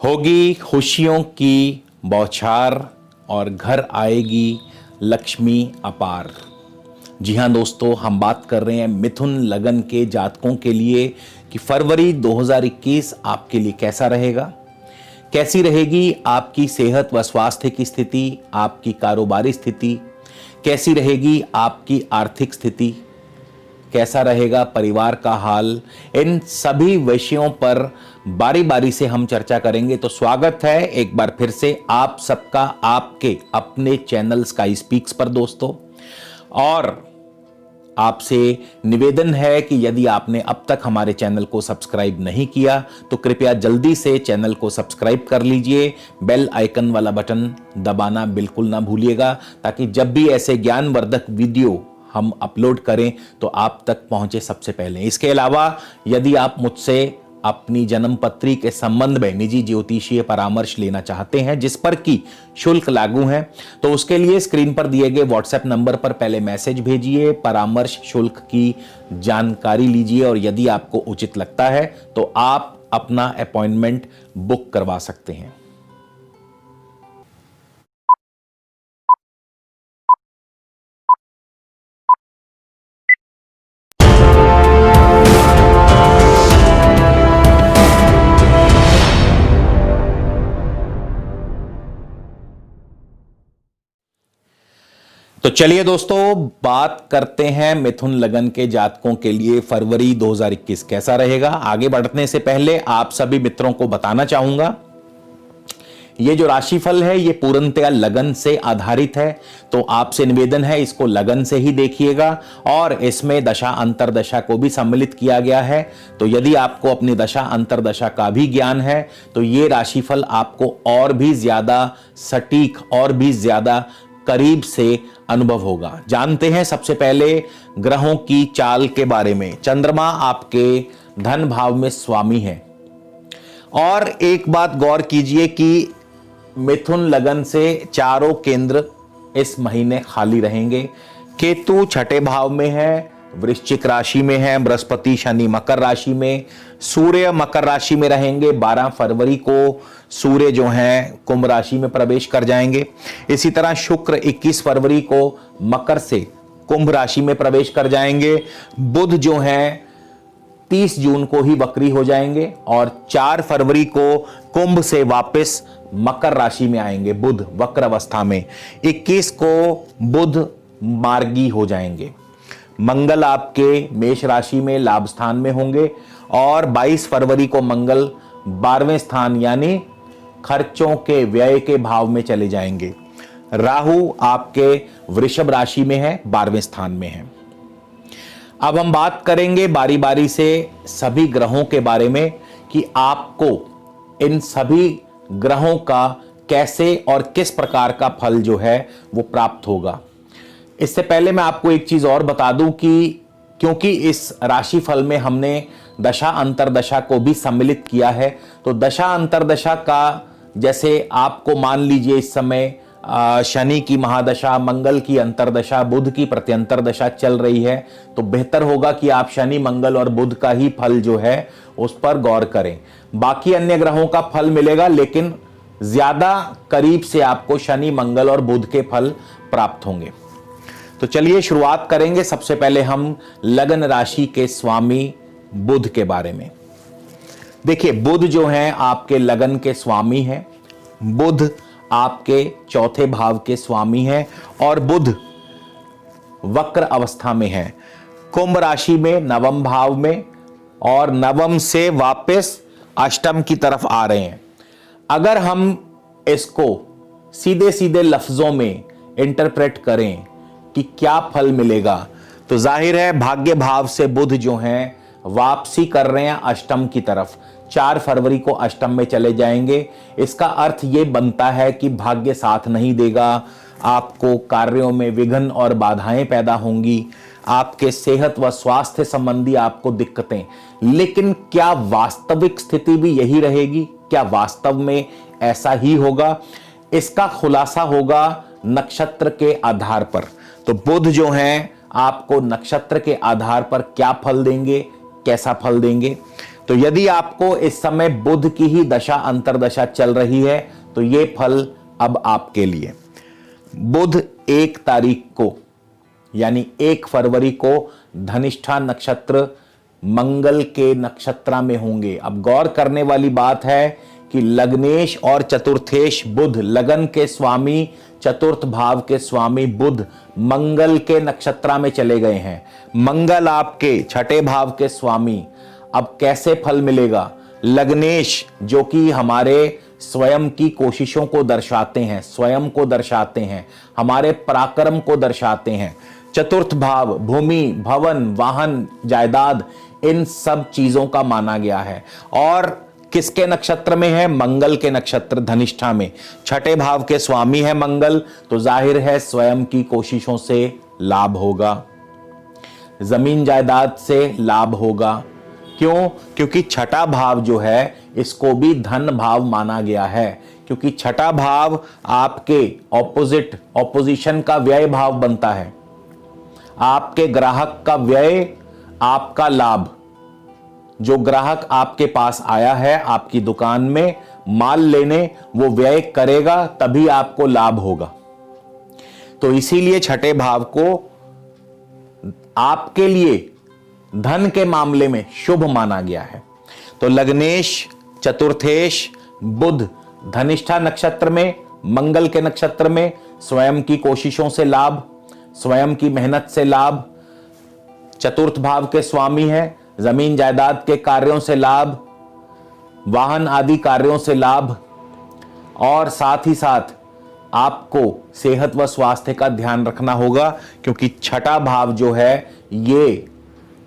होगी खुशियों की बौछार और घर आएगी लक्ष्मी अपार। जी हाँ दोस्तों, हम बात कर रहे हैं मिथुन लगन के जातकों के लिए कि फरवरी 2021 आपके लिए कैसा रहेगा। कैसी रहेगी आपकी सेहत व स्वास्थ्य की स्थिति, आपकी कारोबारी स्थिति, कैसी रहेगी आपकी आर्थिक स्थिति, कैसा रहेगा परिवार का हाल। इन सभी विषयों पर बारी बारी से हम चर्चा करेंगे। तो स्वागत है एक बार फिर से आप सबका आपके अपने चैनल स्काई स्पीक्स पर दोस्तों। और आपसे निवेदन है कि यदि आपने अब तक हमारे चैनल को सब्सक्राइब नहीं किया तो कृपया जल्दी से चैनल को सब्सक्राइब कर लीजिए। बेल आइकन वाला बटन दबाना बिल्कुल ना भूलिएगा, ताकि जब भी ऐसे ज्ञानवर्धक वीडियो हम अपलोड करें तो आप तक पहुंचे सबसे पहले। इसके अलावा यदि आप मुझसे अपनी जन्म पत्री के संबंध में निजी ज्योतिषीय परामर्श लेना चाहते हैं, जिस पर की शुल्क लागू है, तो उसके लिए स्क्रीन पर दिए गए व्हाट्सएप नंबर पर पहले मैसेज भेजिए, परामर्श शुल्क की जानकारी लीजिए और यदि आपको उचित लगता है तो आप अपना अपॉइंटमेंट बुक करवा सकते हैं। तो चलिए दोस्तों, बात करते हैं मिथुन लगन के जातकों के लिए फरवरी 2021 कैसा रहेगा। आगे बढ़ने से पहले आप सभी मित्रों को बताना चाहूंगा, ये जो राशिफल है ये पूर्णतया लगन से आधारित है। तो आपसे निवेदन है इसको लगन से ही देखिएगा और इसमें दशा अंतरदशा को भी सम्मिलित किया गया है। तो यदि आपको अपनी दशा अंतरदशा का भी ज्ञान है तो ये राशिफल आपको और भी ज्यादा सटीक और भी ज्यादा करीब से अनुभव होगा। जानते हैं सबसे पहले ग्रहों की चाल के बारे में। चंद्रमा आपके धन भाव में स्वामी है और एक बात गौर कीजिए कि मिथुन लगन से चारों केंद्र इस महीने खाली रहेंगे। केतु छठे भाव में है, वृश्चिक राशि में है, बृहस्पति शनि मकर राशि में, सूर्य मकर राशि में रहेंगे। 12 फरवरी को सूर्य जो हैं कुंभ राशि में प्रवेश कर जाएंगे। इसी तरह शुक्र 21 फरवरी को मकर से कुंभ राशि में प्रवेश कर जाएंगे। बुध जो हैं 30 जून को ही वक्री हो जाएंगे और 4 फरवरी को कुंभ से वापस मकर राशि में आएंगे बुध वक्र अवस्था में। 21 को बुध मार्गी हो जाएंगे। मंगल आपके मेष राशि में लाभ स्थान में होंगे और 22 फरवरी को मंगल 12वें स्थान यानी खर्चों के व्यय के भाव में चले जाएंगे। राहु आपके वृषभ राशि में है, 12वें स्थान में है। अब हम बात करेंगे बारी बारी से सभी ग्रहों के बारे में कि आपको इन सभी ग्रहों का कैसे और किस प्रकार का फल जो है वो प्राप्त होगा। इससे पहले मैं आपको एक चीज और बता दूं कि क्योंकि इस राशिफल में हमने दशा अंतरदशा को भी सम्मिलित किया है, तो दशा अंतरदशा का जैसे आपको मान लीजिए इस समय शनि की महादशा, मंगल की अंतरदशा, बुध की प्रत्यंतर दशा चल रही है, तो बेहतर होगा कि आप शनि मंगल और बुध का ही फल जो है उस पर गौर करें। बाकी अन्य ग्रहों का फल मिलेगा लेकिन ज्यादा करीब से आपको शनि मंगल और बुध के फल प्राप्त होंगे। तो चलिए शुरुआत करेंगे। सबसे पहले हम लगन राशि के स्वामी बुध के बारे में। देखिए, बुध जो हैं आपके लगन के स्वामी हैं। बुध आपके चौथे भाव के स्वामी हैं और बुध वक्र अवस्था में है कुंभ राशि में नवम भाव में, और नवम से वापस अष्टम की तरफ आ रहे हैं। अगर हम इसको सीधे सीधे लफ्जों में इंटरप्रेट करें कि क्या फल मिलेगा, तो जाहिर है भाग्य भाव से बुध जो हैं वापसी कर रहे हैं अष्टम की तरफ। 4 फरवरी को अष्टम में चले जाएंगे। इसका अर्थ यह बनता है कि भाग्य साथ नहीं देगा, आपको कार्यों में विघ्न और बाधाएं पैदा होंगी, आपके सेहत व स्वास्थ्य संबंधी आपको दिक्कतें। लेकिन क्या वास्तविक स्थिति भी यही रहेगी? क्या वास्तव में ऐसा ही होगा? इसका खुलासा होगा नक्षत्र के आधार पर। तो बुध जो हैं आपको नक्षत्र के आधार पर क्या फल देंगे, कैसा फल देंगे। तो यदि आपको इस समय बुध की ही दशा अंतरदशा चल रही है तो ये फल अब आपके लिए। बुध 1 तारीख को यानी 1 फरवरी को धनिष्ठा नक्षत्र मंगल के नक्षत्र में होंगे। अब गौर करने वाली बात है कि लग्नेश और चतुर्थेश बुध, लगन के स्वामी, चतुर्थ भाव के स्वामी बुध मंगल के नक्षत्र में चले गए हैं। मंगल आपके छठे भाव के स्वामी। अब कैसे फल मिलेगा? लग्नेश जो कि हमारे स्वयं की कोशिशों को दर्शाते हैं, स्वयं को दर्शाते हैं, हमारे पराक्रम को दर्शाते हैं। चतुर्थ भाव भूमि, भवन, वाहन, जायदाद, इन सब चीजों का माना गया है। और किसके नक्षत्र में है? मंगल के नक्षत्र धनिष्ठा में। छठे भाव के स्वामी है मंगल, तो जाहिर है स्वयं की कोशिशों से लाभ होगा, जमीन जायदाद से लाभ होगा। क्यों? क्योंकि छठा भाव जो है इसको भी धन भाव माना गया है, क्योंकि छठा भाव आपके ऑपोजिशन का व्यय भाव बनता है। आपके ग्राहक का व्यय, आपका लाभ। जो ग्राहक आपके पास आया है आपकी दुकान में माल लेने, वो व्यय करेगा तभी आपको लाभ होगा। तो इसीलिए छठे भाव को आपके लिए धन के मामले में शुभ माना गया है। तो लग्नेश, चतुर्थेश बुध धनिष्ठा नक्षत्र में, मंगल के नक्षत्र में, स्वयं की कोशिशों से लाभ, स्वयं की मेहनत से लाभ। चतुर्थ भाव के स्वामी है, जमीन जायदाद के कार्यों से लाभ, वाहन आदि कार्यों से लाभ। और साथ ही साथ आपको सेहत व स्वास्थ्य का ध्यान रखना होगा, क्योंकि छठा भाव जो है ये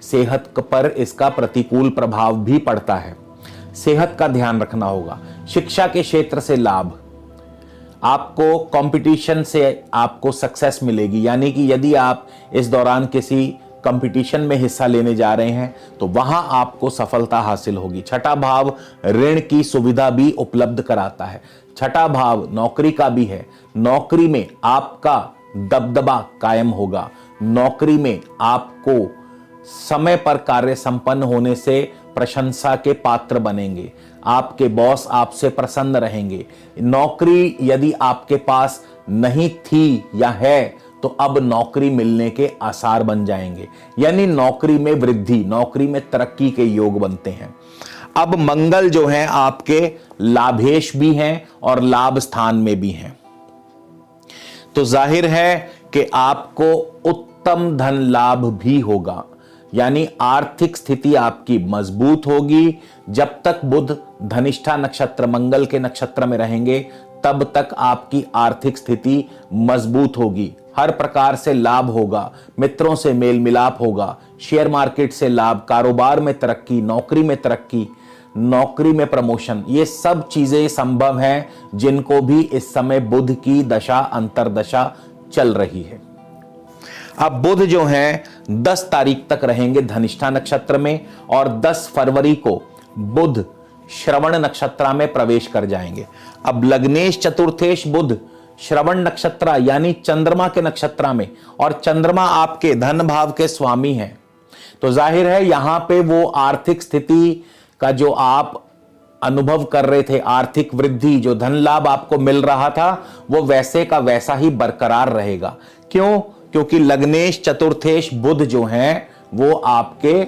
सेहत पर इसका प्रतिकूल प्रभाव भी पड़ता है। सेहत का ध्यान रखना होगा। शिक्षा के क्षेत्र से लाभ, आपको कंपटीशन से आपको सक्सेस मिलेगी, यानी कि यदि आप इस दौरान किसी कंपटीशन में हिस्सा लेने जा रहे हैं तो वहां आपको सफलता हासिल होगी। छठा भाव ऋण की सुविधा भी उपलब्ध कराता है। छठा भाव नौकरी का भी है। नौकरी में आपका दबदबा कायम होगा। नौकरी में आपको समय पर कार्य संपन्न होने से प्रशंसा के पात्र बनेंगे। आपके बॉस आपसे प्रसन्न रहेंगे। नौकरी यदि आपके पास नहीं थी या है तो अब नौकरी मिलने के आसार बन जाएंगे, यानी नौकरी में वृद्धि, नौकरी में तरक्की के योग बनते हैं। अब मंगल जो है आपके लाभेश भी हैं और लाभ स्थान में भी हैं, तो जाहिर है कि आपको उत्तम धन लाभ भी होगा, यानी आर्थिक स्थिति आपकी मजबूत होगी। जब तक बुध धनिष्ठा नक्षत्र मंगल के नक्षत्र में रहेंगे तब तक आपकी आर्थिक स्थिति मजबूत होगी। हर प्रकार से लाभ होगा, मित्रों से मेल मिलाप होगा, शेयर मार्केट से लाभ, कारोबार में तरक्की, नौकरी में तरक्की, नौकरी में प्रमोशन, ये सब चीजें संभव हैं जिनको भी इस समय बुध की दशा अंतरदशा चल रही है। अब बुध जो हैं 10 तारीख तक रहेंगे धनिष्ठा नक्षत्र में और 10 फरवरी को बुध श्रवण नक्षत्र में प्रवेश कर जाएंगे। अब लग्नेश चतुर्थेश बुध श्रवण नक्षत्र यानी चंद्रमा के नक्षत्र में, और चंद्रमा आपके धन भाव के स्वामी हैं, तो जाहिर है यहां पे वो आर्थिक स्थिति का जो आप अनुभव कर रहे थे, आर्थिक वृद्धि, जो धन लाभ आपको मिल रहा था वो वैसे का वैसा ही बरकरार रहेगा। क्यों? क्योंकि लग्नेश चतुर्थेश बुध जो हैं वो आपके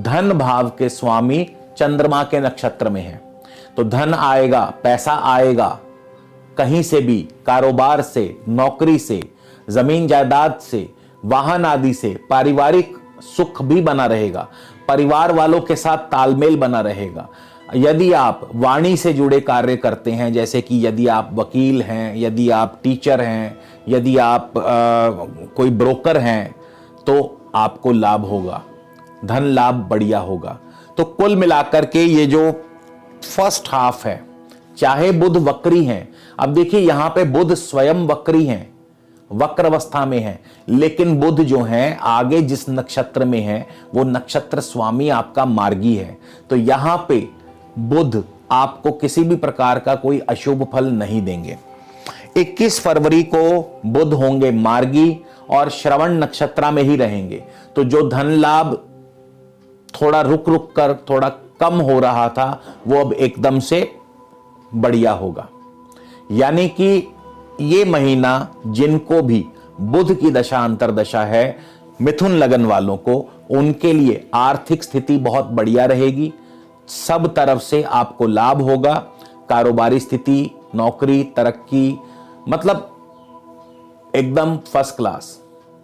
धन भाव के स्वामी चंद्रमा के नक्षत्र में है। तो धन आएगा, पैसा आएगा कहीं से भी, कारोबार से, नौकरी से, जमीन जायदाद से, वाहन आदि से, पारिवारिक सुख भी बना रहेगा, परिवार वालों के साथ तालमेल बना रहेगा। यदि आप वाणी से जुड़े कार्य करते हैं, जैसे कि यदि आप वकील हैं, यदि आप टीचर हैं, यदि आप कोई ब्रोकर हैं, तो आपको लाभ होगा, धन लाभ बढ़िया होगा। तो कुल मिलाकर के ये जो फर्स्ट हाफ है, चाहे बुध वक्री हैं, अब देखिए यहां पे बुध स्वयं वक्री हैं, वक्र अवस्था में है, लेकिन बुध जो हैं आगे जिस नक्षत्र में है वो नक्षत्र स्वामी आपका मार्गी है। तो यहां पे बुध आपको किसी भी प्रकार का कोई अशुभ फल नहीं देंगे। 21 फरवरी को बुध होंगे मार्गी और श्रवण नक्षत्र में ही रहेंगे, तो जो धन लाभ थोड़ा रुक रुक कर, थोड़ा कम हो रहा था वो अब एकदम से बढ़िया होगा। यानी कि ये महीना जिनको भी बुध की दशा अंतर्दशा है, मिथुन लगन वालों को, उनके लिए आर्थिक स्थिति बहुत बढ़िया रहेगी। सब तरफ से आपको लाभ होगा। कारोबारी स्थिति, नौकरी, तरक्की, मतलब एकदम फर्स्ट क्लास।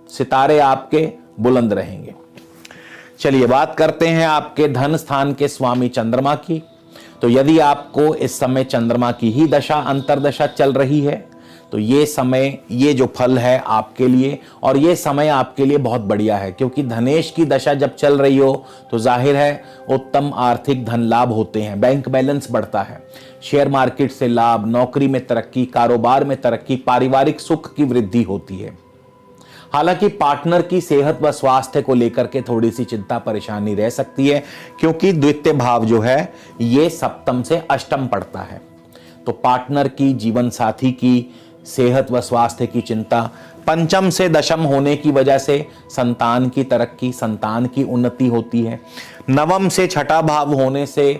सितारे आपके बुलंद रहेंगे। चलिए बात करते हैं आपके धन स्थान के स्वामी चंद्रमा की। तो यदि आपको इस समय चंद्रमा की ही दशा अंतर्दशा चल रही है तो ये समय, ये जो फल है आपके लिए, और ये समय आपके लिए बहुत बढ़िया है, क्योंकि धनेश की दशा जब चल रही हो तो जाहिर है उत्तम आर्थिक धन लाभ होते हैं, बैंक बैलेंस बढ़ता है, शेयर मार्केट से लाभ, नौकरी में तरक्की, कारोबार में तरक्की, पारिवारिक सुख की वृद्धि होती है। हालांकि पार्टनर की सेहत व स्वास्थ्य को लेकर के थोड़ी सी चिंता परेशानी रह सकती है, क्योंकि द्वितीय भाव जो है ये सप्तम से अष्टम पड़ता है। तो पार्टनर की, जीवन साथी की सेहत व स्वास्थ्य की चिंता, पंचम से दशम होने की वजह से संतान की तरक्की, संतान की उन्नति होती है। नवम से छठा भाव होने से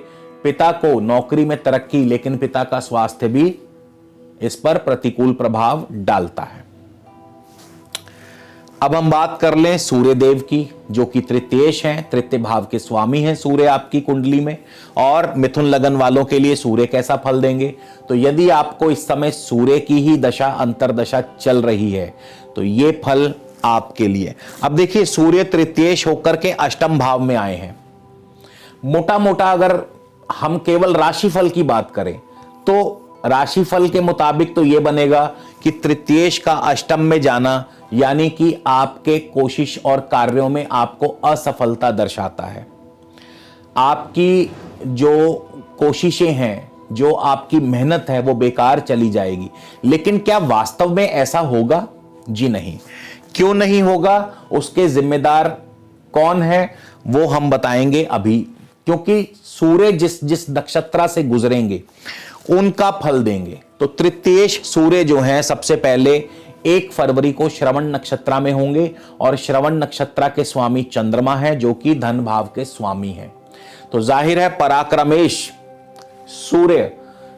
पिता को नौकरी में तरक्की, लेकिन पिता का स्वास्थ्य भी इस पर प्रतिकूल प्रभाव डालता है। अब हम बात कर लें सूर्य देव की, जो कि तृतीयेश हैं, तृतीय भाव के स्वामी हैं सूर्य आपकी कुंडली में। और मिथुन लगन वालों के लिए सूर्य कैसा फल देंगे? तो यदि आपको इस समय सूर्य की ही दशा अंतर्दशा चल रही है तो ये फल आपके लिए। अब देखिए, सूर्य तृतीयेश होकर के अष्टम भाव में आए हैं। मोटा मोटा अगर हम केवल राशिफल की बात करें तो राशिफल के मुताबिक तो यह बनेगा कि तृतीयेश का अष्टम में जाना यानी कि आपके कोशिश और कार्यों में आपको असफलता दर्शाता है। आपकी जो कोशिशें हैं, जो आपकी मेहनत है, वो बेकार चली जाएगी। लेकिन क्या वास्तव में ऐसा होगा? जी नहीं। क्यों नहीं होगा? उसके जिम्मेदार कौन है वो हम बताएंगे अभी, क्योंकि सूर्य जिस जिस नक्षत्र से गुजरेंगे उनका फल देंगे। तो तृतीयेश सूर्य जो हैं सबसे पहले 1 फरवरी को श्रवण नक्षत्र में होंगे, और श्रवण नक्षत्र के स्वामी चंद्रमा है, जो कि धन भाव के स्वामी हैं। तो जाहिर है पराक्रमेश सूर्य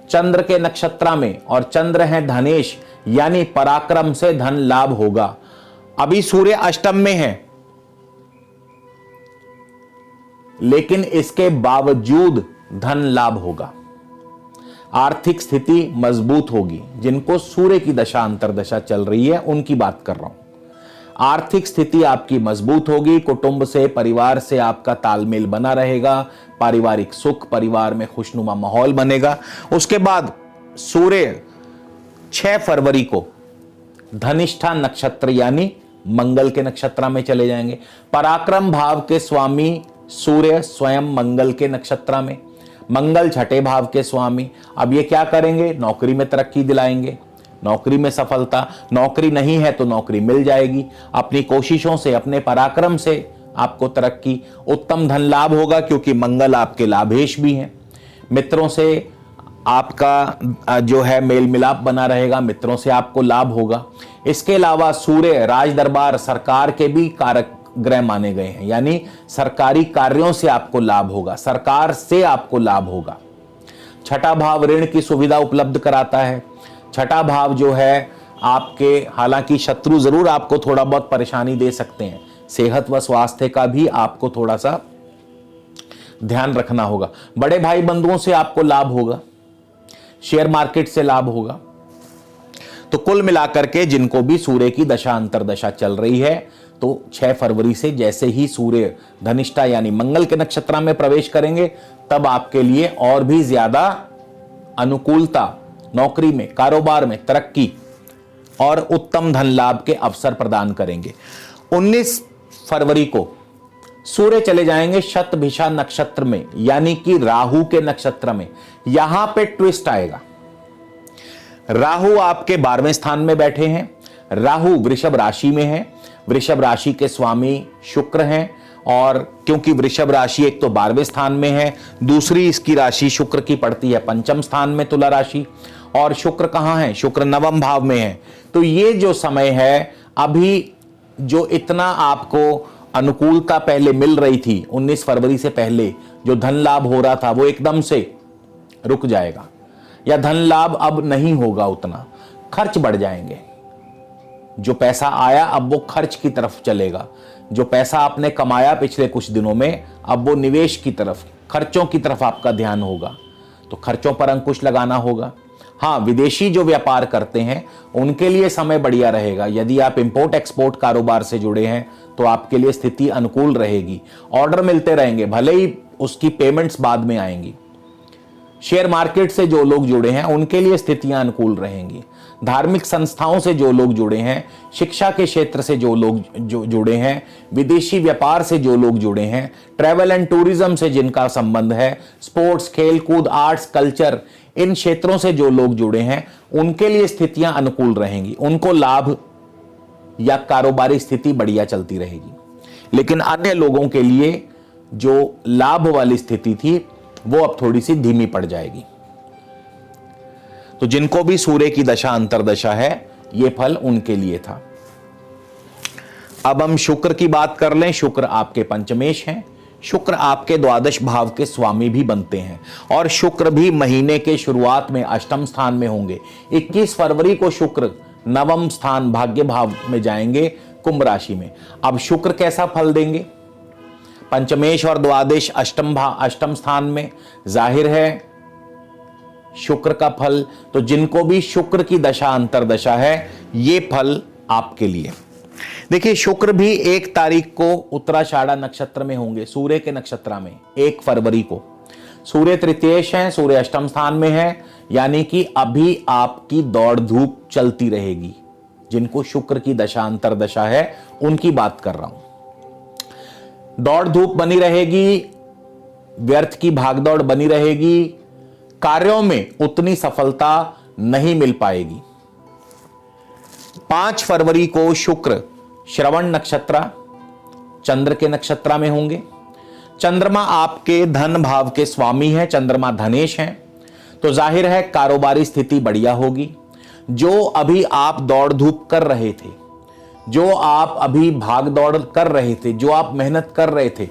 चंद्र के नक्षत्र में, और चंद्र है धनेश, यानी पराक्रम से धन लाभ होगा। अभी सूर्य अष्टम में है, लेकिन इसके बावजूद धन लाभ होगा, आर्थिक स्थिति मजबूत होगी। जिनको सूर्य की दशा अंतर्दशा चल रही है उनकी बात कर रहा हूं। आर्थिक स्थिति आपकी मजबूत होगी, कुटुंब से, परिवार से आपका तालमेल बना रहेगा, पारिवारिक सुख, परिवार में खुशनुमा माहौल बनेगा। उसके बाद सूर्य 6 फरवरी को धनिष्ठा नक्षत्र यानी मंगल के नक्षत्र में चले जाएंगे। पराक्रम भाव के स्वामी सूर्य स्वयं मंगल के नक्षत्र में, मंगल छठे भाव के स्वामी। अब ये क्या करेंगे? नौकरी में तरक्की दिलाएंगे, नौकरी में सफलता। नौकरी नहीं है तो नौकरी मिल जाएगी। अपनी कोशिशों से, अपने पराक्रम से आपको तरक्की, उत्तम धन लाभ होगा, क्योंकि मंगल आपके लाभेश भी हैं। मित्रों से आपका जो है मेल मिलाप बना रहेगा, मित्रों से आपको लाभ होगा। इसके अलावा सूर्य राज दरबार, सरकार के भी कारक ग्रह माने गए हैं, यानी सरकारी कार्यों से आपको लाभ होगा, सरकार से आपको लाभ होगा। छठा भाव ऋण की सुविधा उपलब्ध कराता है। छठा भाव जो है आपके, हालांकि शत्रु जरूर आपको थोड़ा बहुत परेशानी दे सकते हैं, सेहत व स्वास्थ्य का भी आपको थोड़ा सा ध्यान रखना होगा। बड़े भाई बंधुओं से आपको लाभ होगा, शेयर मार्केट से लाभ होगा। तो कुल मिलाकर के जिनको भी सूर्य की दशा अंतर्दशा चल रही है, तो 6 फरवरी से जैसे ही सूर्य धनिष्ठा यानी मंगल के नक्षत्र में प्रवेश करेंगे, तब आपके लिए और भी ज्यादा अनुकूलता, नौकरी में, कारोबार में तरक्की और उत्तम धन लाभ के अवसर प्रदान करेंगे। 19 फरवरी को सूर्य चले जाएंगे शतभिषा नक्षत्र में, यानी कि राहु के नक्षत्र में। यहां पे ट्विस्ट आएगा। राहु आपके 12वें स्थान में बैठे हैं। राहु वृषभ राशि में है। वृषभ राशि के स्वामी शुक्र हैं, और क्योंकि वृषभ राशि एक तो 12वें स्थान में है, दूसरी इसकी राशि शुक्र की पड़ती है पंचम स्थान में, तुला राशि। और शुक्र कहां है? शुक्र नवम भाव में है। तो ये जो समय है, अभी जो इतना आपको अनुकूलता पहले मिल रही थी 19 फरवरी से पहले, जो धन लाभ हो रहा था वो एकदम से रुक जाएगा, या धन लाभ अब नहीं होगा उतना, खर्च बढ़ जाएंगे। जो पैसा आया अब वो खर्च की तरफ चलेगा, जो पैसा आपने कमाया पिछले कुछ दिनों में अब वो निवेश की तरफ, खर्चों की तरफ आपका ध्यान होगा, तो खर्चों पर अंकुश लगाना होगा। हाँ, विदेशी जो व्यापार करते हैं उनके लिए समय बढ़िया रहेगा। यदि आप इंपोर्ट एक्सपोर्ट कारोबार से जुड़े हैं तो आपके लिए स्थिति अनुकूल रहेगी, ऑर्डर मिलते रहेंगे, भले ही उसकी पेमेंट्स बाद में आएंगी। शेयर मार्केट से जो लोग जुड़े हैं उनके लिए स्थितियां अनुकूल रहेंगी। धार्मिक संस्थाओं से जो लोग जुड़े हैं, शिक्षा के क्षेत्र से जो लोग जुड़े हैं, विदेशी व्यापार से जो लोग जुड़े हैं, ट्रैवल एंड टूरिज्म से जिनका संबंध है, स्पोर्ट्स, खेलकूद, आर्ट्स, कल्चर, इन क्षेत्रों से जो लोग जुड़े हैं उनके लिए स्थितियां अनुकूल रहेंगी, उनको लाभ या कारोबारी स्थिति बढ़िया चलती रहेगी। लेकिन अन्य लोगों के लिए जो लाभ वाली स्थिति थी वो अब थोड़ी सी धीमी पड़ जाएगी। तो जिनको भी सूर्य की दशा अंतरदशा है ये फल उनके लिए था। अब हम शुक्र की बात कर लें। शुक्र आपके पंचमेश हैं, शुक्र आपके द्वादश भाव के स्वामी भी बनते हैं, और शुक्र भी महीने के शुरुआत में अष्टम स्थान में होंगे। 21 फरवरी को शुक्र नवम स्थान भाग्य भाव में जाएंगे, कुंभ राशि में। अब शुक्र कैसा फल देंगे? पंचमेश और द्वादश अष्टम स्थान में, जाहिर है शुक्र का फल। तो जिनको भी शुक्र की दशा अंतरदशा है ये फल आपके लिए। देखिए, शुक्र भी 1 तारीख को उत्तराषाढ़ा नक्षत्र में होंगे, सूर्य के नक्षत्र में 1 फरवरी को। सूर्य तृतीयेश है, सूर्य अष्टम स्थान में है, यानी कि अभी आपकी दौड़ धूप चलती रहेगी। जिनको शुक्र की दशा अंतरदशा है उनकी बात कर रहा हूं। दौड़ धूप बनी रहेगी, व्यर्थ की भागदौड़ बनी रहेगी, कार्यों में उतनी सफलता नहीं मिल पाएगी। 5 फरवरी को शुक्र श्रवण नक्षत्र चंद्र के नक्षत्र में होंगे। चंद्रमा आपके धन भाव के स्वामी है, चंद्रमा धनेश हैं, तो जाहिर है कारोबारी स्थिति बढ़िया होगी। जो अभी आप दौड़ धूप कर रहे थे, जो आप अभी भाग दौड़ कर रहे थे, जो आप मेहनत कर रहे थे,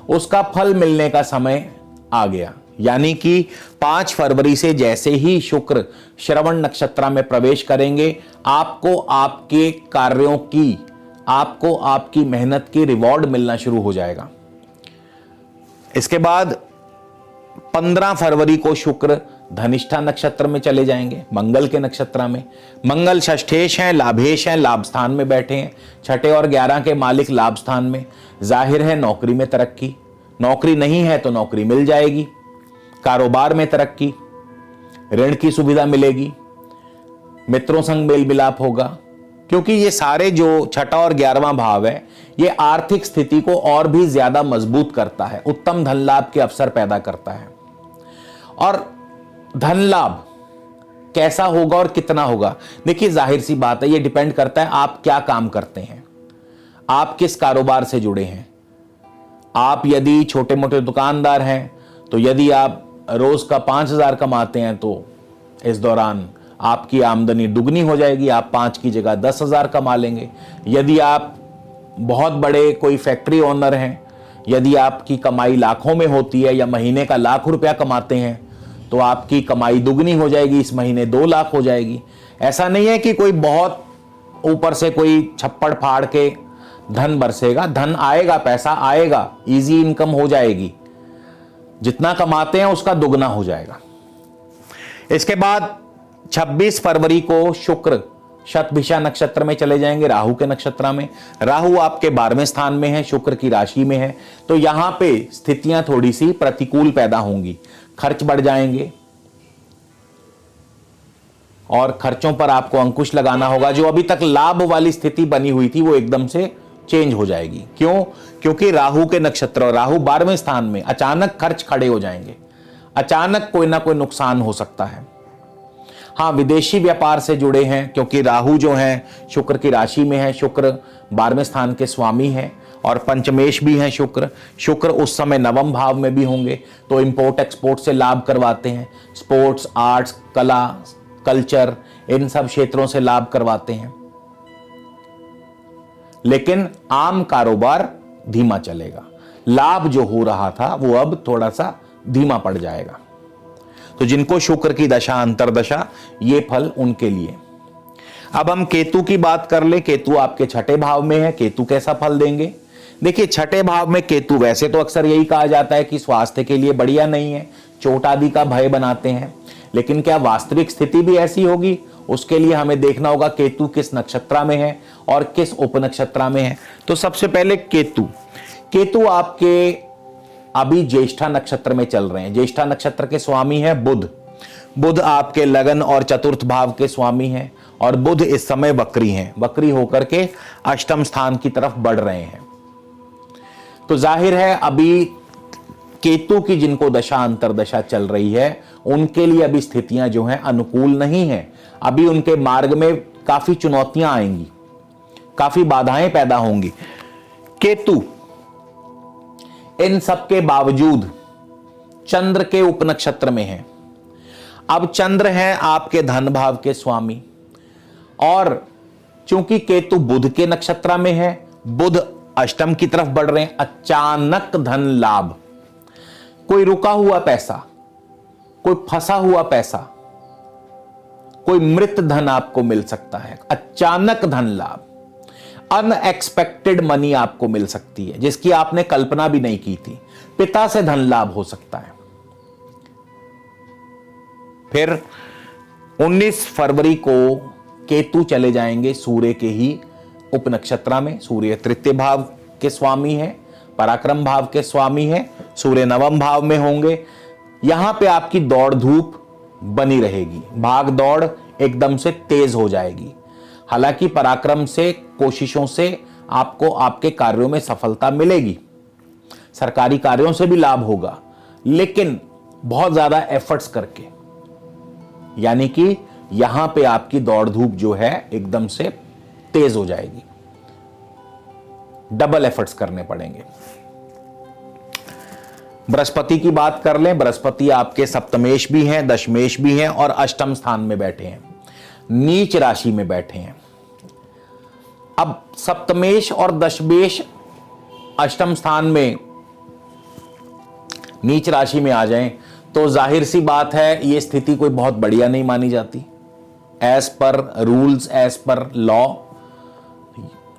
उसका फल मिलने का समय आ गया। यानी कि 5 फरवरी से जैसे ही शुक्र श्रवण नक्षत्र में प्रवेश करेंगे, आपको आपके कार्यों की, आपको आपकी मेहनत की रिवॉर्ड मिलना शुरू हो जाएगा। इसके बाद 15 फरवरी को शुक्र धनिष्ठा नक्षत्र में चले जाएंगे, मंगल के नक्षत्र में। मंगल षष्ठेश हैं, लाभेश हैं, लाभ स्थान में बैठे हैं, छठे और 11 के मालिक लाभ स्थान में। जाहिर है नौकरी में तरक्की, नौकरी नहीं है तो नौकरी मिल जाएगी, कारोबार में तरक्की, ऋण की सुविधा मिलेगी, मित्रों संग मेल मिलाप होगा, क्योंकि ये सारे जो छठा और 11वां भाव है ये आर्थिक स्थिति को और भी ज्यादा मजबूत करता है, उत्तम धन लाभ के अवसर पैदा करता है। और धन लाभ कैसा होगा और कितना होगा? देखिए, जाहिर सी बात है, ये डिपेंड करता है आप क्या काम करते हैं, आप किस कारोबार से जुड़े हैं। आप यदि छोटे मोटे दुकानदार हैं तो यदि आप रोज का 5,000 कमाते हैं तो इस दौरान आपकी आमदनी दुगनी हो जाएगी, आप 5 की जगह 10,000 कमा लेंगे। यदि आप बहुत बड़े कोई फैक्ट्री ओनर हैं, यदि आपकी कमाई लाखों में होती है या महीने का ₹1,00,000 कमाते हैं तो आपकी कमाई दुगनी हो जाएगी, इस महीने 2 लाख हो जाएगी। ऐसा नहीं है कि कोई बहुत ऊपर से कोई छप्पड़ फाड़ के धन बरसेगा, धन आएगा, पैसा आएगा, इजी इनकम हो जाएगी, जितना कमाते हैं उसका दुगना हो जाएगा। इसके बाद 26 फरवरी को शुक्र शतभिषा नक्षत्र में चले जाएंगे, राहु के नक्षत्र में। राहु आपके 12वें स्थान में है, शुक्र की राशि में है, तो यहां पे स्थितियां थोड़ी सी प्रतिकूल पैदा होंगी, खर्च बढ़ जाएंगे और खर्चों पर आपको अंकुश लगाना होगा। जो अभी तक लाभ वाली स्थिति बनी हुई थी वो एकदम से चेंज हो जाएगी। क्यों? क्योंकि राहु के नक्षत्र, राहु 12वें स्थान में, अचानक खर्च खड़े हो जाएंगे, अचानक कोई ना कोई नुकसान हो सकता है। हाँ, विदेशी व्यापार से जुड़े हैं, क्योंकि राहु जो है शुक्र की राशि में है, शुक्र 12वें स्थान के स्वामी है और पंचमेश भी हैं शुक्र। शुक्र उस समय नवम भाव में भी होंगे, तो इंपोर्ट एक्सपोर्ट से लाभ करवाते हैं, स्पोर्ट्स, आर्ट्स, कला, कल्चर, इन सब क्षेत्रों से लाभ करवाते हैं। लेकिन आम कारोबार धीमा चलेगा। लाभ जो हो रहा था वो अब थोड़ा सा धीमा पड़ जाएगा। तो जिनको शुक्र की दशा अंतरदशा, ये फल उनके लिए। अब हम केतु की बात कर ले। केतु आपके छठे भाव में है। केतु कैसा फल देंगे? देखिए, छठे भाव में केतु, वैसे तो अक्सर यही कहा जाता है कि स्वास्थ्य के लिए बढ़िया नहीं है, चोट आदि का भय बनाते हैं, लेकिन क्या वास्तविक स्थिति भी ऐसी होगी? उसके लिए हमें देखना होगा केतु किस नक्षत्र में है और किस उपनक्षत्र में है। तो सबसे पहले केतु आपके अभी ज्येष्ठा नक्षत्र में चल रहे हैं। ज्येष्ठा नक्षत्र के स्वामी है बुध। बुध आपके लगन और चतुर्थ भाव के स्वामी हैं और बुध इस समय वक्री हैं। वक्री होकर के अष्टम स्थान की तरफ बढ़ रहे हैं। तो जाहिर है अभी केतु की जिनको दशा अंतरदशा चल रही है उनके लिए अभी स्थितियां जो हैं अनुकूल नहीं है। अभी उनके मार्ग में काफी चुनौतियां आएंगी, काफी बाधाएं पैदा होंगी। केतु इन सब के बावजूद चंद्र के उपनक्षत्र में है। अब चंद्र है आपके धन भाव के स्वामी, और चूंकि केतु बुध के नक्षत्र में है, बुध अष्टम की तरफ बढ़ रहे हैं। अचानक धन लाभ, कोई रुका हुआ पैसा, कोई फंसा हुआ पैसा, कोई मृत धन आपको मिल सकता है। अचानक धन लाभ, अनएक्सपेक्टेड मनी आपको मिल सकती है जिसकी आपने कल्पना भी नहीं की थी। पिता से धन लाभ हो सकता है। फिर 19 फरवरी को केतु चले जाएंगे सूर्य के ही उपनक्षत्र में। सूर्य तृतीय भाव के स्वामी है, पराक्रम भाव के स्वामी है। सूर्य नवम भाव में होंगे। यहां पे आपकी दौड़ धूप बनी रहेगी, भाग दौड़ एकदम से तेज हो जाएगी। हालांकि पराक्रम से, कोशिशों से आपको आपके कार्यों में सफलता मिलेगी, सरकारी कार्यों से भी लाभ होगा, लेकिन बहुत ज्यादा एफर्ट्स करके, यानी कि यहां पे आपकी दौड़ धूप जो है एकदम से तेज हो जाएगी, डबल एफर्ट्स करने पड़ेंगे। बृहस्पति की बात कर लें। बृहस्पति आपके सप्तमेश भी हैं, दशमेश भी हैं और अष्टम स्थान में बैठे हैं, नीच राशि में बैठे हैं। अब सप्तमेश और दशमेश अष्टम स्थान में नीच राशि में आ जाएं तो जाहिर सी बात है ये स्थिति कोई बहुत बढ़िया नहीं मानी जाती। As per rules, as per law,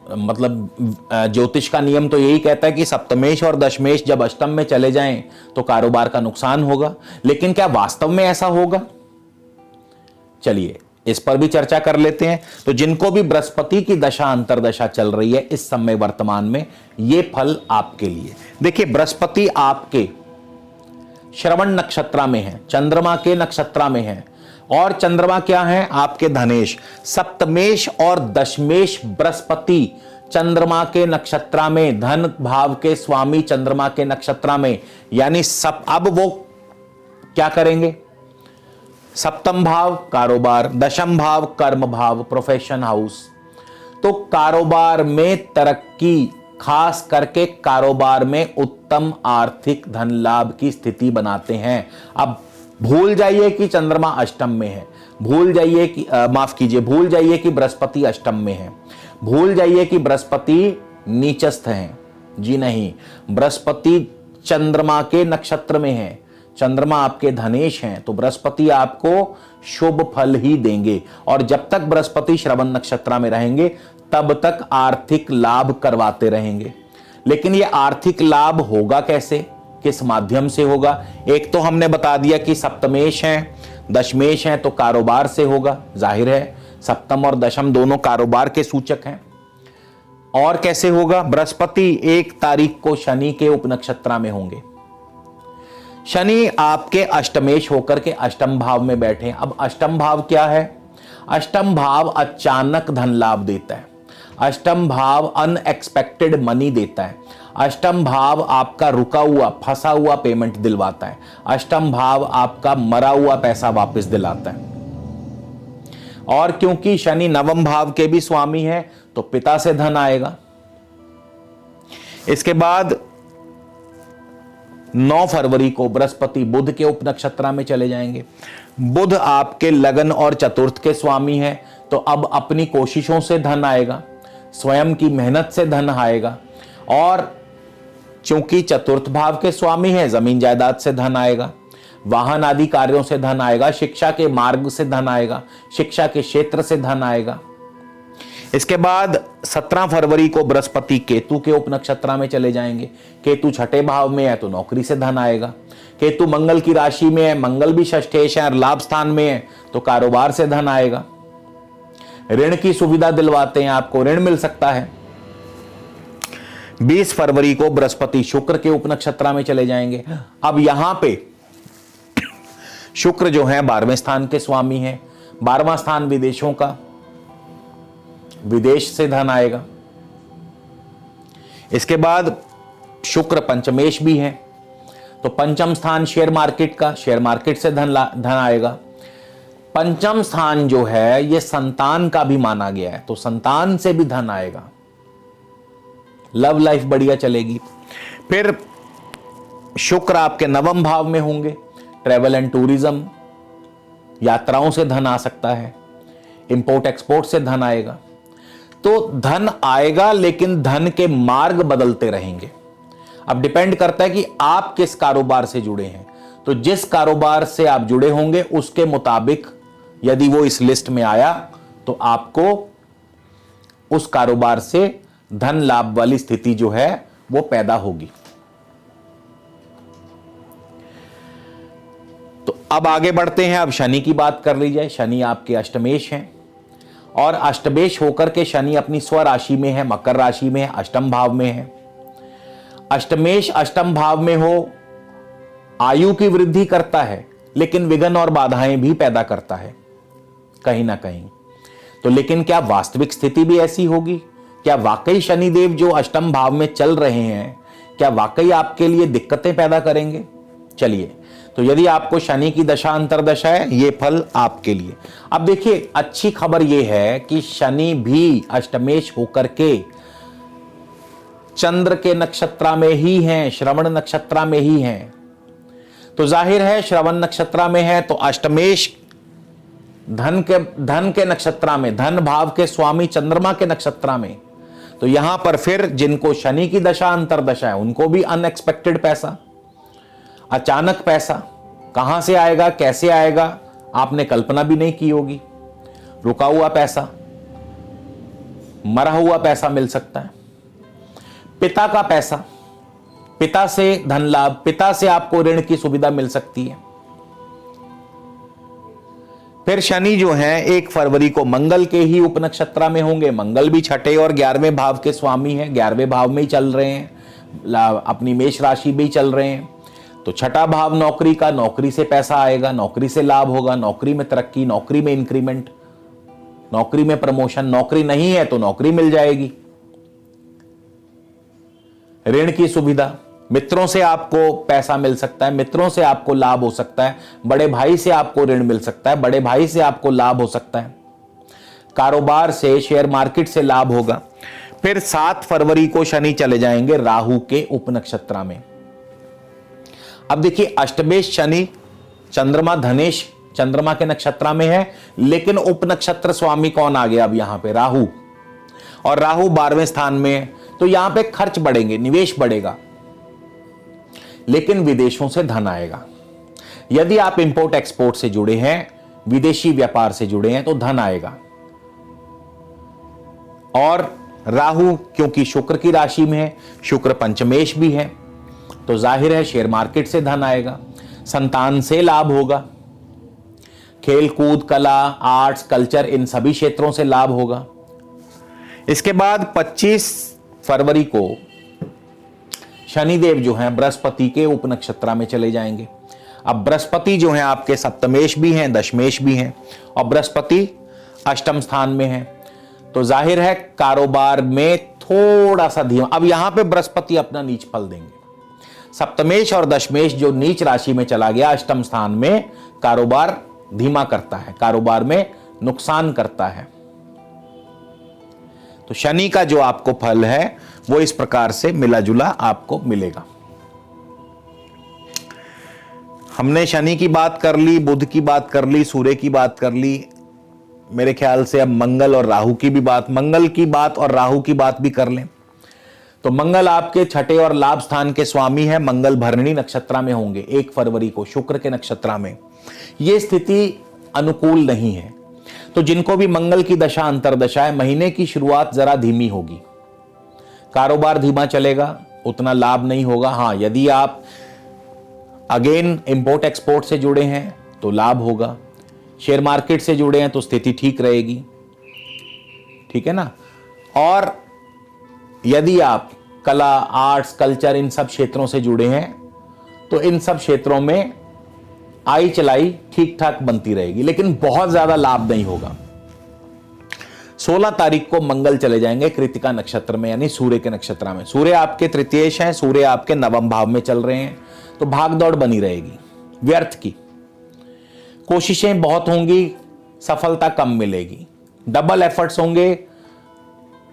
मतलब ज्योतिष का नियम तो यही कहता है कि सप्तमेश और दशमेश जब अष्टम में चले जाएं तो कारोबार का नुकसान होगा। लेकिन क्या वास्तव में ऐसा होगा? चलिए इस पर भी चर्चा कर लेते हैं। तो जिनको भी बृहस्पति की दशा अंतरदशा चल रही है इस समय वर्तमान में, ये फल आपके लिए। देखिए, बृहस्पति आपके श्रवण नक्षत्र में है, चंद्रमा के नक्षत्र में है, और चंद्रमा क्या है? आपके धनेश। सप्तमेश और दशमेश बृहस्पति चंद्रमा के नक्षत्र में, धन भाव के स्वामी चंद्रमा के नक्षत्र में, यानी अब वो क्या करेंगे? सप्तम भाव कारोबार, दशम भाव कर्म भाव, प्रोफेशन हाउस। तो कारोबार में तरक्की, खास करके कारोबार में उत्तम आर्थिक धन लाभ की स्थिति बनाते हैं। अब भूल जाइए कि चंद्रमा अष्टम में है, भूल जाइए कि भूल जाइए कि बृहस्पति अष्टम में है, भूल जाइए कि बृहस्पति नीचस्थ हैं। जी नहीं, बृहस्पति चंद्रमा के नक्षत्र में है, चंद्रमा आपके धनेश हैं, तो बृहस्पति आपको शुभ फल ही देंगे। और जब तक बृहस्पति श्रवण नक्षत्र में रहेंगे तब तक आर्थिक लाभ करवाते रहेंगे। लेकिन ये आर्थिक लाभ होगा कैसे, किस माध्यम से होगा? एक तो हमने बता दिया कि सप्तमेश हैं, दशमेश हैं, तो कारोबार से होगा। जाहिर है सप्तम और दशम दोनों कारोबार के सूचक हैं। और कैसे होगा? बृहस्पति 1 तारीख को शनि के उपनक्षत्र में होंगे। शनि आपके अष्टमेश होकर के अष्टम भाव में बैठे हैं। अब अष्टम भाव क्या है? अष्टम भाव अचानक धन लाभ देता है, अष्टम भाव अनएक्सपेक्टेड मनी देता है, अष्टम भाव आपका रुका हुआ, फंसा हुआ पेमेंट दिलवाता है, अष्टम भाव आपका मरा हुआ पैसा वापस दिलाता है। और क्योंकि शनि नवम भाव के भी स्वामी है तो पिता से धन आएगा। इसके बाद 9 फरवरी को बृहस्पति बुध के उपनक्षत्र में चले जाएंगे। बुध आपके लगन और चतुर्थ के स्वामी हैं, तो अब अपनी कोशिशों से धन आएगा, स्वयं की मेहनत से धन आएगा। और चूंकि चतुर्थ भाव के स्वामी है, जमीन जायदाद से धन आएगा, वाहन आदि कार्यों से धन आएगा, शिक्षा के मार्ग से धन आएगा, शिक्षा के क्षेत्र से धन आएगा। इसके बाद 17 फरवरी को बृहस्पति केतु के उपनक्षत्र में चले जाएंगे। केतु छठे भाव में है तो नौकरी से धन आएगा। केतु मंगल की राशि में है, मंगल भी षष्ठेश है और लाभ स्थान में है तो कारोबार से धन आएगा। ऋण की सुविधा दिलवाते हैं, आपको ऋण मिल सकता है। 20 फरवरी को बृहस्पति शुक्र के उपनक्षत्र में चले जाएंगे। अब यहां पे शुक्र जो है 12वें स्थान के स्वामी हैं। 12वां स्थान विदेशों का, विदेश से धन आएगा। इसके बाद शुक्र पंचमेश भी है तो पंचम स्थान शेयर मार्केट का, शेयर मार्केट से धन आएगा। पंचम स्थान जो है ये संतान का भी माना गया है तो संतान से भी धन आएगा। लव लाइफ बढ़िया चलेगी। फिर शुक्र आपके 9वें भाव में होंगे, ट्रैवल एंड टूरिज्म, यात्राओं से धन आ सकता है, इंपोर्ट एक्सपोर्ट से धन आएगा। तो धन आएगा लेकिन धन के मार्ग बदलते रहेंगे। अब डिपेंड करता है कि आप किस कारोबार से जुड़े हैं। तो जिस कारोबार से आप जुड़े होंगे उसके मुताबिक यदि वो इस लिस्ट में आया तो आपको उस कारोबार से धन लाभ वाली स्थिति जो है वो पैदा होगी। तो अब आगे बढ़ते हैं। अब शनि की बात कर ली जाए। शनि आपके अष्टमेश हैं और अष्टमेश होकर के शनि अपनी स्व राशि में है, मकर राशि में है, अष्टम भाव में है। अष्टमेश अष्टम भाव में हो आयु की वृद्धि करता है लेकिन विघ्न और बाधाएं भी पैदा करता है कहीं ना कहीं। तो लेकिन क्या वास्तविक स्थिति भी ऐसी होगी? क्या वाकई शनिदेव जो अष्टम भाव में चल रहे हैं क्या वाकई आपके लिए दिक्कतें पैदा करेंगे? चलिए, तो यदि आपको शनि की दशा अंतरदशा है ये फल आपके लिए। अब देखिए, अच्छी खबर यह है कि शनि भी अष्टमेश होकर के चंद्र के नक्षत्र में ही हैं, श्रवण नक्षत्र में ही हैं। तो जाहिर है श्रवण नक्षत्र में है तो अष्टमेश धन के नक्षत्र में, धन भाव के स्वामी चंद्रमा के नक्षत्र में। तो यहां पर फिर जिनको शनि की दशा अंतरदशा है उनको भी अनएक्सपेक्टेड पैसा, अचानक पैसा कहां से आएगा, कैसे आएगा, आपने कल्पना भी नहीं की होगी। रुका हुआ पैसा, मरा हुआ पैसा मिल सकता है। पिता का पैसा, पिता से धन लाभ, पिता से आपको ऋण की सुविधा मिल सकती है। फिर शनि जो है 1 फरवरी को मंगल के ही उपनक्षत्र में होंगे। मंगल भी छठे और 11वें भाव के स्वामी हैं, 11वें भाव में ही चल रहे हैं, अपनी मेष राशि में ही चल रहे हैं। तो छठा भाव नौकरी का, नौकरी से पैसा आएगा, नौकरी से लाभ होगा, नौकरी में तरक्की, नौकरी में इंक्रीमेंट, नौकरी में प्रमोशन। नौकरी नहीं है तो नौकरी मिल जाएगी। ऋण की सुविधा, मित्रों से आपको पैसा मिल सकता है, मित्रों से आपको लाभ हो सकता है, बड़े भाई से आपको ऋण मिल सकता है, बड़े भाई से आपको लाभ हो सकता है, कारोबार से, शेयर मार्केट से लाभ होगा। फिर 7 फरवरी को शनि चले जाएंगे राहु के उपनक्षत्र में। अब देखिए, अष्टमेश शनि, चंद्रमा धनेश चंद्रमा के नक्षत्र में है लेकिन उपनक्षत्र स्वामी कौन आ गया अब यहां पे? राहु। और राहु 12वें स्थान में है तो यहां पे खर्च बढ़ेंगे, निवेश बढ़ेगा लेकिन विदेशों से धन आएगा। यदि आप इंपोर्ट एक्सपोर्ट से जुड़े हैं, विदेशी व्यापार से जुड़े हैं तो धन आएगा। और राहु क्योंकि शुक्र की राशि में है, शुक्र पंचमेश भी है तो जाहिर है शेयर मार्केट से धन आएगा, संतान से लाभ होगा, खेल कूद, कला, आर्ट्स, कल्चर, इन सभी क्षेत्रों से लाभ होगा। इसके बाद 25 फरवरी को शनिदेव जो हैं बृहस्पति के उपनक्षत्र में चले जाएंगे। अब बृहस्पति जो हैं आपके सप्तमेश भी हैं, दशमेश भी हैं और बृहस्पति अष्टम स्थान में है तो जाहिर है कारोबार में थोड़ा सा धीमा। अब यहां पे बृहस्पति अपना नीच फल देंगे। सप्तमेश और दशमेश जो नीच राशि में चला गया अष्टम स्थान में, कारोबार धीमा करता है, कारोबार में नुकसान करता है। तो शनि का जो आपको फल है वो इस प्रकार से मिला जुला आपको मिलेगा। हमने शनि की बात कर ली, बुध की बात कर ली, सूर्य की बात कर ली। मेरे ख्याल से अब मंगल और राहु की भी बात, मंगल की बात और राहु की बात भी कर लें। तो मंगल आपके छठे और लाभ स्थान के स्वामी है। मंगल भरणी नक्षत्र में होंगे 1 फरवरी को, शुक्र के नक्षत्र में। यह स्थिति अनुकूल नहीं है। तो जिनको भी मंगल की दशा अंतरदशा है, महीने की शुरुआत जरा धीमी होगी, कारोबार धीमा चलेगा, उतना लाभ नहीं होगा। हां, यदि आप अगेन इंपोर्ट एक्सपोर्ट से जुड़े हैं तो लाभ होगा, शेयर मार्केट से जुड़े हैं तो स्थिति ठीक रहेगी, ठीक है ना। और यदि आप कला, आर्ट्स, कल्चर, इन सब क्षेत्रों से जुड़े हैं तो इन सब क्षेत्रों में आई चलाई ठीक ठाक बनती रहेगी, लेकिन बहुत ज्यादा लाभ नहीं होगा। 16 तारीख को मंगल चले जाएंगे कृतिका नक्षत्र में, यानी सूर्य के नक्षत्र में। सूर्य आपके तृतीयेश हैं, सूर्य आपके नवम भाव में चल रहे हैं, तो भागदौड़ बनी रहेगी, व्यर्थ की कोशिशें बहुत होंगी, सफलता कम मिलेगी, डबल एफर्ट्स होंगे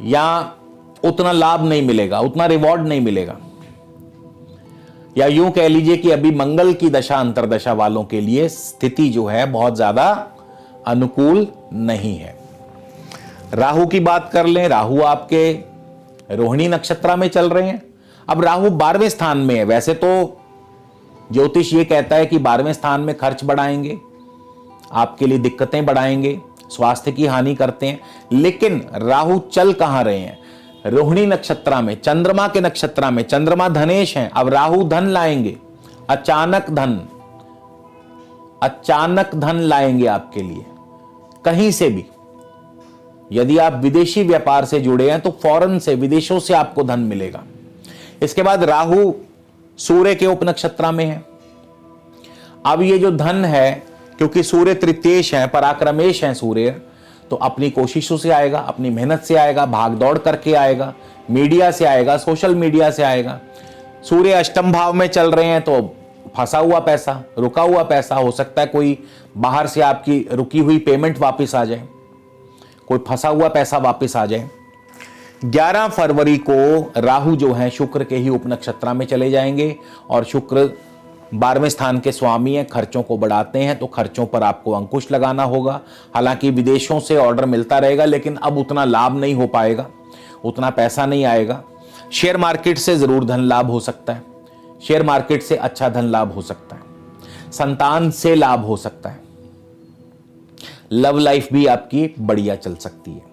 या उतना लाभ नहीं मिलेगा, उतना रिवॉर्ड नहीं मिलेगा। या यूं कह लीजिए कि अभी मंगल की दशा अंतरदशा वालों के लिए स्थिति जो है बहुत ज्यादा अनुकूल नहीं है। राहु की बात कर लें, राहु आपके रोहिणी नक्षत्र में चल रहे हैं। अब राहु 12वें स्थान में है। वैसे तो ज्योतिष ये कहता है कि 12वें स्थान में खर्च बढ़ाएंगे, आपके लिए दिक्कतें बढ़ाएंगे, स्वास्थ्य की हानि करते हैं, लेकिन राहु चल कहां रहे हैं? रोहिणी नक्षत्र में, चंद्रमा के नक्षत्र में। चंद्रमा धनेश हैं, अब राहु धन लाएंगे, अचानक धन लाएंगे आपके लिए कहीं से भी। यदि आप विदेशी व्यापार से जुड़े हैं तो फॉरेन से, विदेशों से आपको धन मिलेगा। इसके बाद राहु सूर्य के उपनक्षत्र में है। अब ये जो धन है, क्योंकि सूर्य तृतीयेश है, पराक्रमेश है सूर्य, तो अपनी कोशिशों से आएगा, अपनी मेहनत से आएगा, भागदौड़ करके आएगा, मीडिया से आएगा, सोशल मीडिया से आएगा। सूर्य अष्टम भाव में चल रहे हैं तो फंसा हुआ पैसा, रुका हुआ पैसा, हो सकता है कोई बाहर से आपकी रुकी हुई पेमेंट वापस आ जाए, कोई फंसा हुआ पैसा वापस आ जाए। 11 फरवरी को राहु जो है शुक्र के ही उपनक्षत्र में चले जाएंगे, और शुक्र 12वें स्थान के स्वामी हैं, खर्चों को बढ़ाते हैं, तो खर्चों पर आपको अंकुश लगाना होगा। हालांकि विदेशों से ऑर्डर मिलता रहेगा, लेकिन अब उतना लाभ नहीं हो पाएगा, उतना पैसा नहीं आएगा। शेयर मार्केट से जरूर धन लाभ हो सकता है, शेयर मार्केट से अच्छा धन लाभ हो सकता है, संतान से लाभ हो सकता है, लव लाइफ भी आपकी बढ़िया चल सकती है।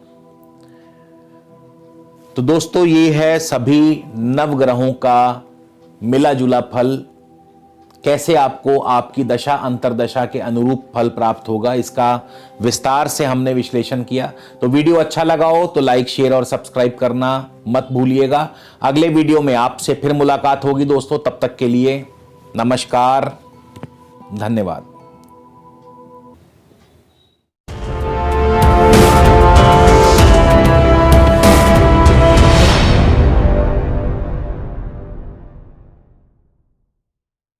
तो दोस्तों, ये है सभी नवग्रहों का मिला जुला फल। कैसे आपको आपकी दशा अंतरदशा के अनुरूप फल प्राप्त होगा, इसका विस्तार से हमने विश्लेषण किया। तो वीडियो अच्छा लगा हो तो लाइक, शेयर और सब्सक्राइब करना मत भूलिएगा। अगले वीडियो में आपसे फिर मुलाकात होगी दोस्तों। तब तक के लिए नमस्कार, धन्यवाद।